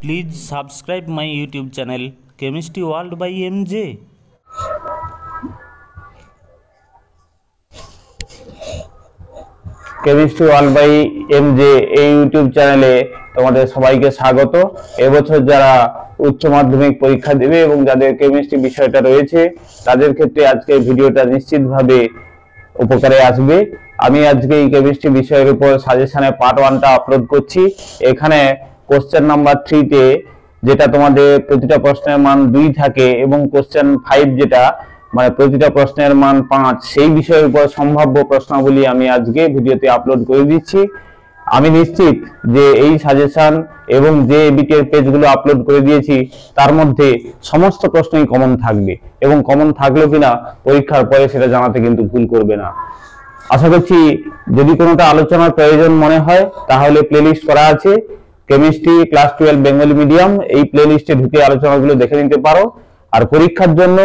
Please subscribe my YouTube channel Chemistry World by MJ. Chemistry World by MJ এই YouTube চ্যানেলে তোমাদের সবাইকে স্বাগত। এবছর যারা উচ্চ মাধ্যমিক পরীক্ষা দেবে এবং যাদের কেমিস্ট্রি বিষয়টা রয়েছে তাদের ক্ষেত্রে আজকে ভিডিওটা নিশ্চিতভাবে উপকারে আসবে। আমি আজকে এই কেমিস্ট্রি বিষয়ের উপর সাজেশনে পার্ট 1টা আপলোড করছি। এখানে কোশ্চেন নাম্বার 3 তে যেটা তোমাদের প্রতিটা প্রশ্নের মান 2 থাকে এবং কোশ্চেন 5 যেটা মানে প্রতিটা প্রশ্নের মান 5, সেই বিষয়ের উপর সম্ভাব্য প্রশ্নাবলী আমি আজকে ভিডিওতে আপলোড করে দিচ্ছি। আমি নিশ্চিত যে এই সাজেশন এবং যে বিটের পেজগুলো আপলোড করে দিয়েছি তার মধ্যে সমস্ত প্রশ্নই কমন থাকবে এবং কমন থাকলেও কিনা পরীক্ষার পরে সেটা জানাতে কিন্তু ভুল করবে না। আশা করছি যদি কোনোটা আলোচনার প্রয়োজন মনে হয় তাহলে প্লেলিস্ট করা আছে কেমিস্ট্রি ক্লাস 12 বেঙ্গলি মিডিয়াম, এই প্লেলিস্টে ঢুকে আলোচনাগুলো দেখে নিতে পারো। আর পরীক্ষার জন্য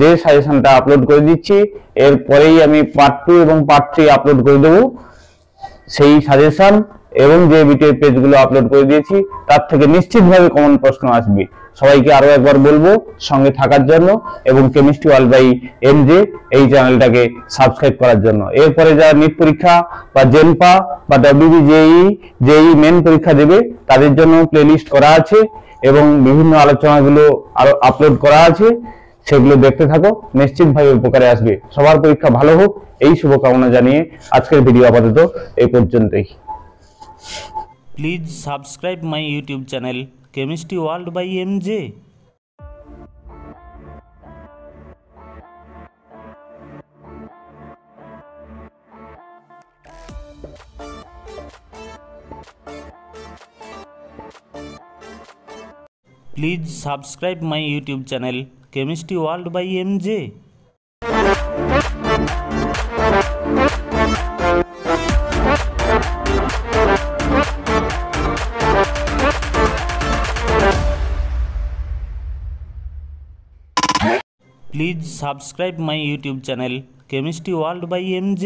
যে সাজেশনটা আপলোড করে দিচ্ছি এরপরেই আমি পার্ট 2 এবং পার্ট 3 আপলোড করে দেবো। সেই সাজেশন এবং যে বিটের পেজগুলো আপলোড করে দিয়েছি তার থেকে নিশ্চিতভাবে কমন প্রশ্ন আসবে। সবাইকে আরো একবার বলবো সঙ্গে থাকার জন্য এবং কেমিস্ট্রি ওয়ার্ল্ড বাই এমজে এই চ্যানেলটাকে সাবস্ক্রাইব করার জন্য। এরপরে যারা নিট পরীক্ষা বা জেনপা বা ডব্লিউবি জেই মেন পরীক্ষা দেবে তাদের জন্য প্লেলিস্ট করা আছে এবং বিভিন্ন আলোচনাগুলো আরো আপলোড করা আছে, সেগুলো দেখতে থাকো, নিশ্চিতভাবে উপকারে আসবে। সবার পরীক্ষা ভালো হোক এই শুভকামনা জানিয়ে আজকের ভিডিও আপাতত এই পর্যন্তই। Please subscribe my YouTube channel Chemistry World by MJ. Please subscribe my YouTube channel Chemistry World by MJ. Please subscribe my YouTube channel Chemistry World by MJ.